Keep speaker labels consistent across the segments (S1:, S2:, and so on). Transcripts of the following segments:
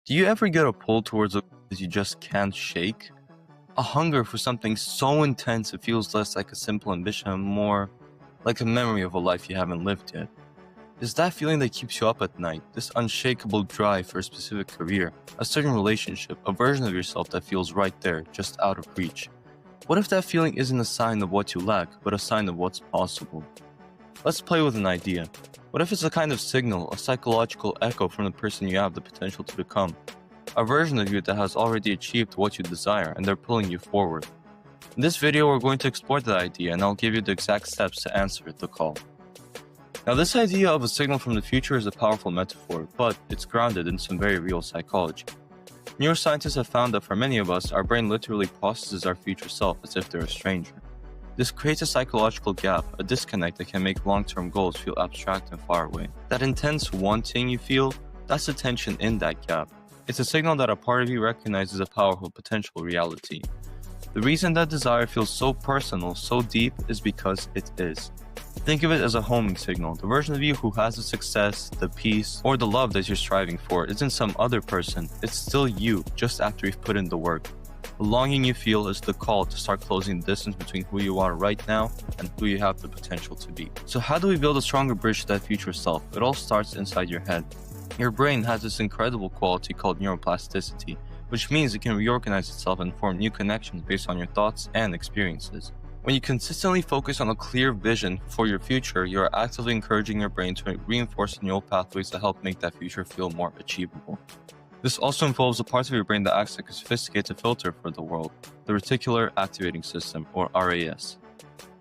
S1: Do you ever get a pull towards a cause you just can't shake? A hunger for something so intense it feels less like a simple ambition and more like a memory of a life you haven't lived yet. Is that feeling that keeps you up at night, this unshakable drive for a specific career, a certain relationship, a version of yourself that feels right there, just out of reach? What if that feeling isn't a sign of what you lack, but a sign of what's possible? Let's play with an idea. What if it's a kind of signal, a psychological echo from the person you have the potential to become? A version of you that has already achieved what you desire and they're pulling you forward. In this video, we're going to explore that idea and I'll give you the exact steps to answer the call. Now, this idea of a signal from the future is a powerful metaphor, but it's grounded in some very real psychology. Neuroscientists have found that for many of us, our brain literally processes our future self as if they're a stranger. This creates a psychological gap, a disconnect that can make long-term goals feel abstract and far away. That intense wanting you feel, that's the tension in that gap. It's a signal that a part of you recognizes a powerful potential reality. The reason that desire feels so personal, so deep, is because it is. Think of it as a homing signal. The version of you who has the success, the peace, or the love that you're striving for isn't some other person. It's still you, just after you've put in the work. The longing you feel is the call to start closing the distance between who you are right now and who you have the potential to be. So how do we build a stronger bridge to that future self? It all starts inside your head. Your brain has this incredible quality called neuroplasticity, which means it can reorganize itself and form new connections based on your thoughts and experiences. When you consistently focus on a clear vision for your future, you are actively encouraging your brain to reinforce neural pathways to help make that future feel more achievable. This also involves the parts of your brain that acts like a sophisticated filter for the world, the reticular activating system, or RAS.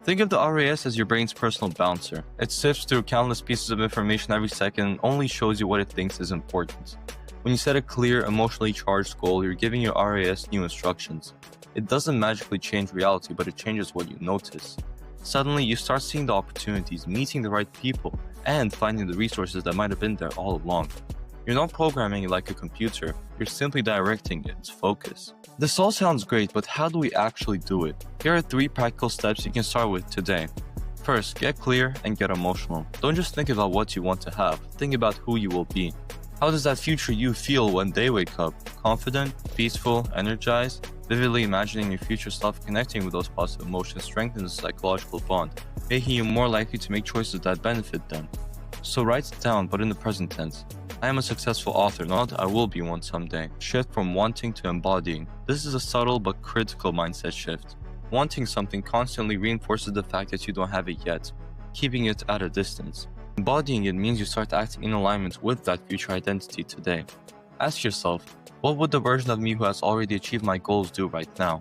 S1: Think of the RAS as your brain's personal bouncer. It sifts through countless pieces of information every second and only shows you what it thinks is important. When you set a clear, emotionally charged goal, you're giving your RAS new instructions. It doesn't magically change reality, but it changes what you notice. Suddenly, you start seeing the opportunities, meeting the right people, and finding the resources that might have been there all along. You're not programming it like a computer, you're simply directing its focus. This all sounds great, but how do we actually do it? Here are 3 practical steps you can start with today. First, get clear and get emotional. Don't just think about what you want to have, think about who you will be. How does that future you feel when they wake up? Confident, peaceful, energized? Vividly imagining your future self connecting with those positive emotions strengthens the psychological bond, making you more likely to make choices that benefit them. So write it down, but in the present tense. I am a successful author, not I will be one someday. Shift from wanting to embodying. This is a subtle but critical mindset shift. Wanting something constantly reinforces the fact that you don't have it yet, keeping it at a distance. Embodying it means you start acting in alignment with that future identity today. Ask yourself, what would the version of me who has already achieved my goals do right now?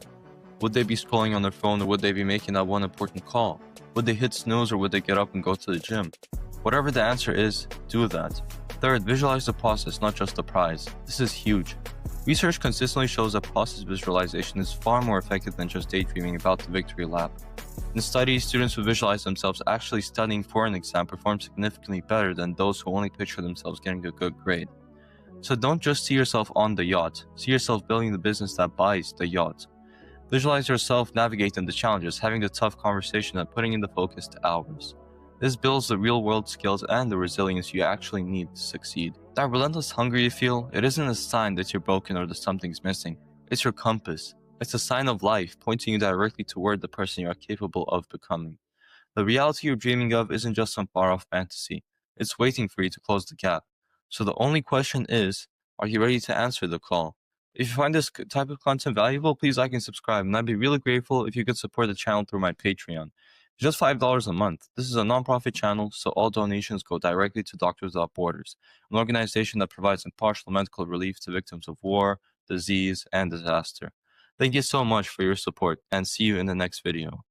S1: Would they be scrolling on their phone, or would they be making that one important call? Would they hit snooze, or would they get up and go to the gym? Whatever the answer is, do that. Third, visualize the process, not just the prize. This is huge. Research consistently shows that process visualization is far more effective than just daydreaming about the victory lap. In studies, students who visualize themselves actually studying for an exam perform significantly better than those who only picture themselves getting a good grade. So don't just see yourself on the yacht, see yourself building the business that buys the yacht. Visualize yourself navigating the challenges, having the tough conversation, and putting in the focused hours. This builds the real-world skills and the resilience you actually need to succeed. That relentless hunger you feel, it isn't a sign that you're broken or that something's missing. It's your compass. It's a sign of life, pointing you directly toward the person you are capable of becoming. The reality you're dreaming of isn't just some far-off fantasy. It's waiting for you to close the gap. So the only question is, are you ready to answer the call? If you find this type of content valuable, please like and subscribe, and I'd be really grateful if you could support the channel through my Patreon. Just $5 a month. This is a non-profit channel, so all donations go directly to Doctors Without Borders, an organization that provides impartial medical relief to victims of war, disease, and disaster. Thank you so much for your support, and see you in the next video.